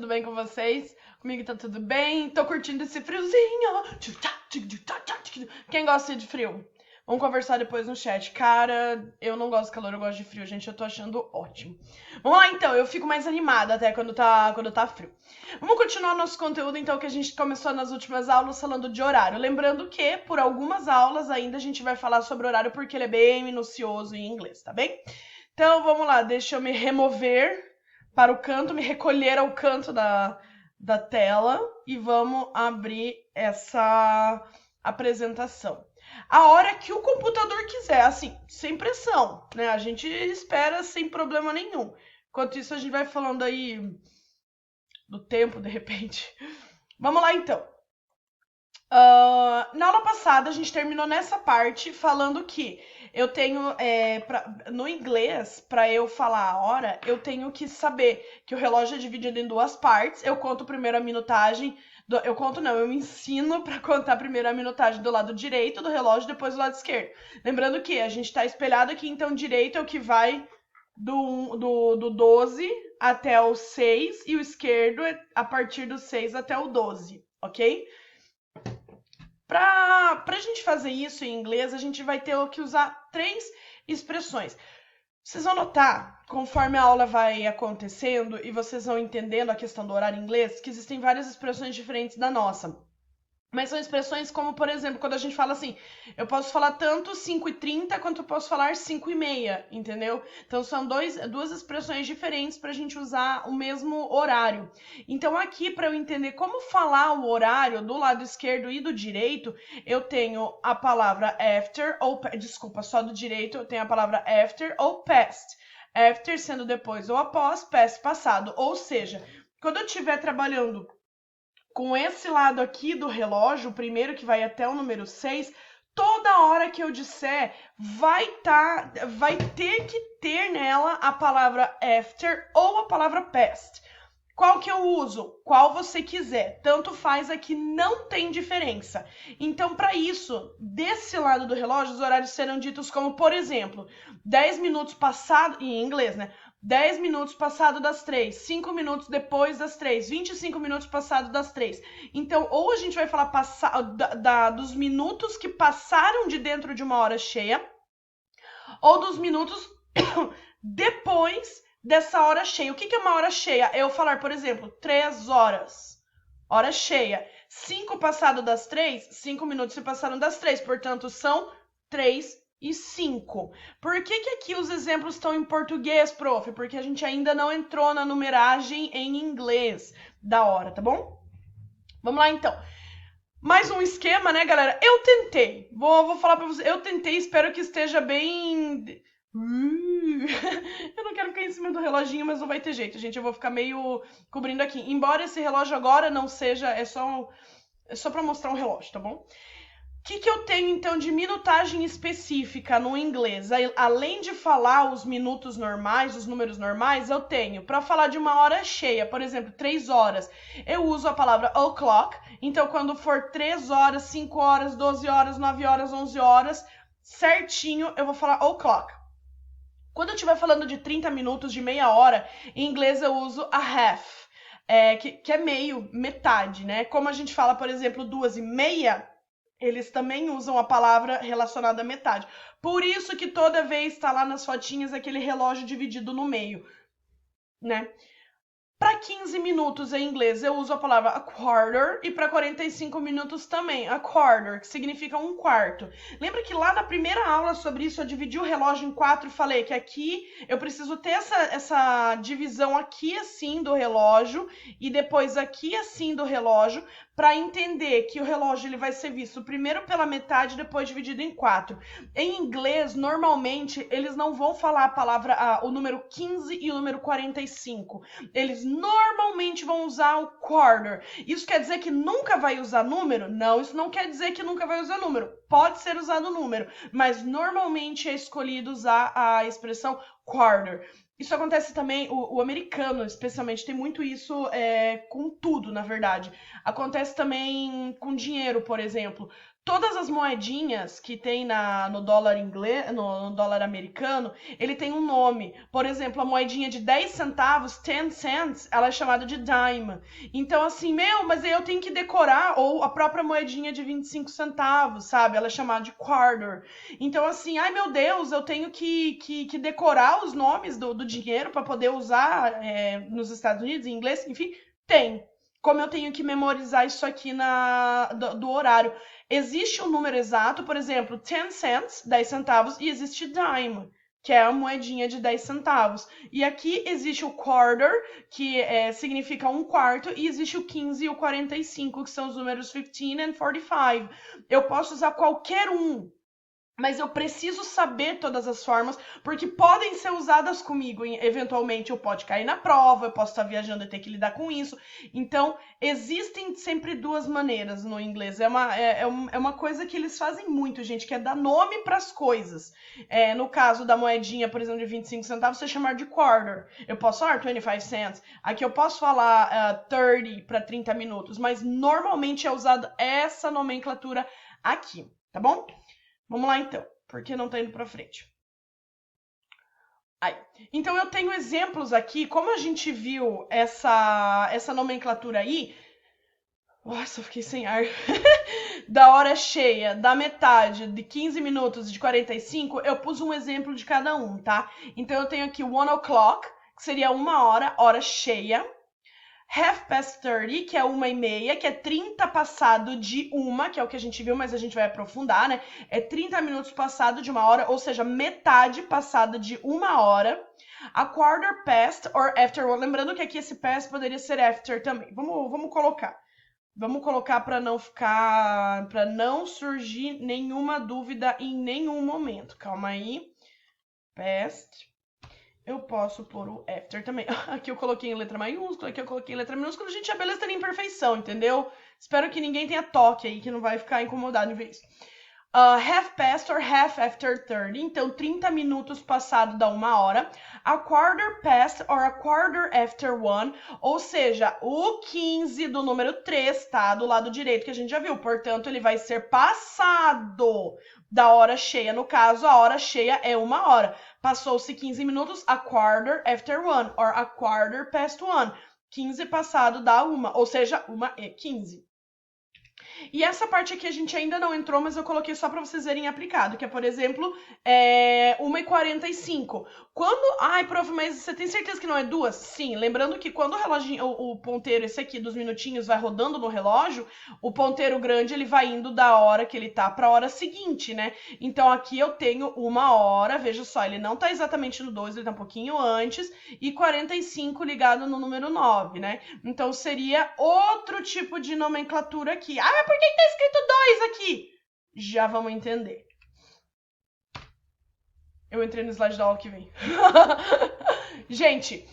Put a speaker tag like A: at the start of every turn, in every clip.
A: bem com vocês? Comigo tá tudo bem, tô curtindo esse friozinho. Quem gosta de frio? Vamos conversar depois no chat. Cara, eu não gosto de calor, eu gosto de frio, gente, eu tô achando ótimo. Vamos lá então, eu fico mais animada até quando tá frio. Vamos continuar nosso conteúdo então que a gente começou nas últimas aulas falando de horário. Lembrando que por algumas aulas ainda a gente vai falar sobre horário porque ele é bem minucioso em inglês, tá bem? Então vamos lá, deixa eu me remover para o canto, me recolher ao canto da tela e vamos abrir essa apresentação. A hora que o computador quiser, assim, sem pressão, né? A gente espera sem problema nenhum. Enquanto isso, a gente vai falando aí do tempo, de repente. Vamos lá, então. Na aula passada, a gente terminou nessa parte falando que eu tenho, no inglês, para eu falar a hora, eu tenho que saber que o relógio é dividido em duas partes. Eu conto primeiro a minutagem, eu me ensino para contar primeiro a minutagem do lado direito do relógio, depois do lado esquerdo. Lembrando que a gente está espelhado aqui, então direito é o que vai do 12 até o 6 e o esquerdo é a partir do 6 até o 12, ok? Pra gente fazer isso em inglês, a gente vai ter que usar 3 expressões. Vocês vão notar, conforme a aula vai acontecendo e vocês vão entendendo a questão do horário em inglês, que existem várias expressões diferentes da nossa. Mas são expressões como, por exemplo, quando a gente fala assim, eu posso falar tanto 5h30 quanto eu posso falar 5h30, entendeu? Então são duas expressões diferentes para a gente usar o mesmo horário. Então aqui, para eu entender como falar o horário do lado esquerdo e do direito, eu tenho a palavra after, ou, desculpa, só do direito, eu tenho a palavra after ou past. After sendo depois ou após, past passado. Ou seja, quando eu estiver trabalhando com esse lado aqui do relógio, o primeiro que vai até o número 6, toda hora que eu disser, vai ter que ter nela a palavra after ou a palavra past. Qual que eu uso? Qual você quiser. Tanto faz aqui, não tem diferença. Então, para isso, desse lado do relógio, os horários serão ditos como, por exemplo, 10 minutos passado, em inglês, né? 10 minutos passado das 3, 5 minutos depois das 3, 25 minutos passado das 3. Então, ou a gente vai falar dos minutos que passaram de dentro de uma hora cheia, ou dos minutos depois dessa hora cheia. O que é uma hora cheia? Eu falar, por exemplo, 3 horas. Hora cheia. 5 passado das 3, 5 minutos se passaram das 3. Portanto, são 3 e 5. Por que aqui os exemplos estão em português, prof? Porque a gente ainda não entrou na numeragem em inglês da hora, tá bom? Vamos lá, então. Mais um esquema, né, galera? Eu tentei. Vou falar pra vocês. Eu tentei, espero que esteja bem... Eu não quero cair em cima do reloginho, mas não vai ter jeito, gente. Eu vou ficar meio cobrindo aqui. Embora esse relógio agora não seja... É só pra mostrar um relógio, tá bom? O que eu tenho, então, de minutagem específica no inglês? Além de falar os minutos normais, os números normais, eu tenho, para falar de uma hora cheia, por exemplo, 3 horas, eu uso a palavra o'clock. Então, quando for 3 horas, 5 horas, 12 horas, 9 horas, 11 horas, certinho, eu vou falar o'clock. Quando eu estiver falando de 30 minutos, de meia hora, em inglês eu uso a half, que é meio, metade, né? Como a gente fala, por exemplo, 2h30, eles também usam a palavra relacionada à metade. Por isso que toda vez está lá nas fotinhas aquele relógio dividido no meio, né? Para 15 minutos em inglês eu uso a palavra a quarter e para 45 minutos também, a quarter, que significa um quarto. Lembra que lá na primeira aula sobre isso eu dividi o relógio em 4 e falei que aqui eu preciso ter essa divisão aqui assim do relógio e depois aqui assim do relógio para entender que o relógio ele vai ser visto primeiro pela metade, depois dividido em 4. Em inglês, normalmente, eles não vão falar a palavra, o número 15 e o número 45. Eles normalmente vão usar o quarter. Isso quer dizer que nunca vai usar número? Não, isso não quer dizer que nunca vai usar número. Pode ser usado número, mas normalmente é escolhido usar a expressão quarter. Isso acontece também, o americano especialmente tem muito isso com tudo, na verdade. Acontece também com dinheiro, por exemplo. todas as moedinhas que tem no dólar inglês, no dólar americano, ele tem um nome. Por exemplo, a moedinha de 10 centavos, 10 cents, ela é chamada de dime. Então, assim, mas eu tenho que decorar, ou a própria moedinha de 25 centavos, sabe? Ela é chamada de quarter. Então, assim, ai meu Deus, eu tenho que decorar os nomes do dinheiro para poder usar nos Estados Unidos, em inglês, enfim, tem. Como eu tenho que memorizar isso aqui do horário. Existe um número exato, por exemplo, 10 cents, 10 centavos, e existe dime, que é a moedinha de 10 centavos. E aqui existe o quarter, que significa um quarto, e existe o 15 e o 45, que são os números 15 e 45. Eu posso usar qualquer um, mas eu preciso saber todas as formas, porque podem ser usadas comigo. Eventualmente eu posso cair na prova, eu posso estar viajando e ter que lidar com isso. Então, existem sempre duas maneiras no inglês. É uma coisa que eles fazem muito, gente, que é dar nome para as coisas. No caso da moedinha, por exemplo, de 25 centavos, você chamar de quarter. Eu posso falar 25 cents. Aqui eu posso falar 30 para 30 minutos, mas normalmente é usada essa nomenclatura aqui, tá bom? Vamos lá, então, porque não tá indo pra frente. Aí. Então, eu tenho exemplos aqui, como a gente viu essa nomenclatura aí. Nossa, eu fiquei sem ar. Da hora cheia, da metade, de 15 minutos e de 45, eu pus um exemplo de cada um, tá? Então, eu tenho aqui 1 o'clock, que seria 1 hora cheia. 30, que é 1h30, que é 30 passado de 1, que é o que a gente viu, mas a gente vai aprofundar, né? É 30 minutos passado de 1 hora, ou seja, metade passada de 1 hora. A quarter past or after 1. Lembrando que aqui esse past poderia ser after também. Vamos colocar. Vamos colocar para não surgir nenhuma dúvida em nenhum momento. Calma aí. Past. Eu posso pôr o after também. Aqui eu coloquei em letra maiúscula, aqui eu coloquei em letra minúscula. Gente, a beleza tem imperfeição, entendeu? Espero que ninguém tenha toque aí, que não vai ficar incomodado em ver isso. Half past or half after 30. Então, 30 minutos passado da 1 hora. A quarter past or a quarter after 1. Ou seja, o 15 do número 3, tá? Do lado direito que a gente já viu. Portanto, ele vai ser passado da hora cheia. No caso, a hora cheia é 1 hora. Passou-se 15 minutos, a quarter after 1, or a quarter past 1. 15 passado dá 1, ou seja, 1:15. E essa parte aqui a gente ainda não entrou, mas eu coloquei só para vocês verem aplicado, que é, por exemplo, 1:45. Quando... Ai, prof, mas você tem certeza que não é 2? Sim, lembrando que quando o reloginho, o ponteiro, esse aqui dos minutinhos, vai rodando no relógio, o ponteiro grande, ele vai indo da hora que ele tá para a hora seguinte, né? Então, aqui eu tenho 1 hora, veja só, ele não tá exatamente no 2, ele tá um pouquinho antes, e 45 ligado no número 9, né? Então, seria outro tipo de nomenclatura aqui. Ah, por que tá escrito 2 aqui? Já vamos entender. Eu entrei no slide da aula que vem. Gente,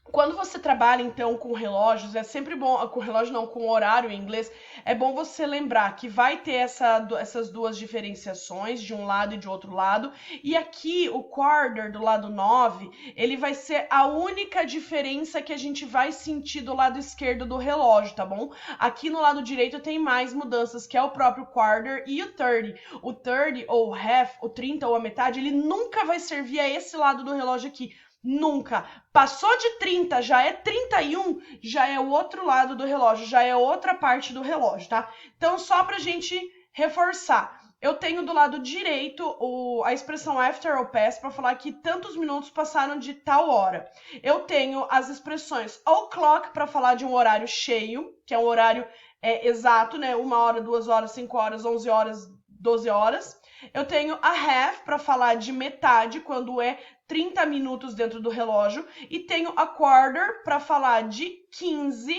A: quando você trabalha, então, com relógios, é sempre bom... Com relógio não, com horário em inglês, é bom você lembrar que vai ter essas duas diferenciações, de um lado e de outro lado. E aqui, o quarter do lado 9, ele vai ser a única diferença que a gente vai sentir do lado esquerdo do relógio, tá bom? Aqui no lado direito tem mais mudanças, que é o próprio quarter e o 30. O 30 ou half, o 30 ou a metade, ele nunca vai servir a esse lado do relógio aqui. Nunca. Passou de 30, já é 31, já é o outro lado do relógio, já é outra parte do relógio, tá? Então, só pra gente reforçar, eu tenho do lado direito a expressão after ou past para falar que tantos minutos passaram de tal hora. Eu tenho as expressões o'clock para falar de um horário cheio, que é um horário exato, né? 1 hora, 2 horas, 5 horas, 11 horas, 12 horas. Eu tenho a half para falar de metade, quando é 30 minutos dentro do relógio. E tenho a quarter para falar de 15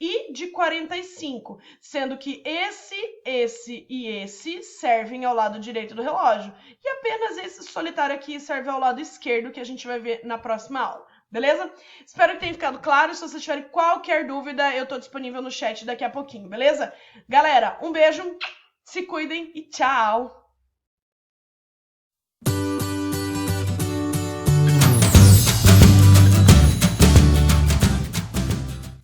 A: e de 45, sendo que esse e esse servem ao lado direito do relógio. E apenas esse solitário aqui serve ao lado esquerdo, que a gente vai ver na próxima aula. Beleza? Espero que tenha ficado claro. Se vocês tiverem qualquer dúvida, eu estou disponível no chat daqui a pouquinho, beleza? Galera, um beijo, se cuidem e tchau!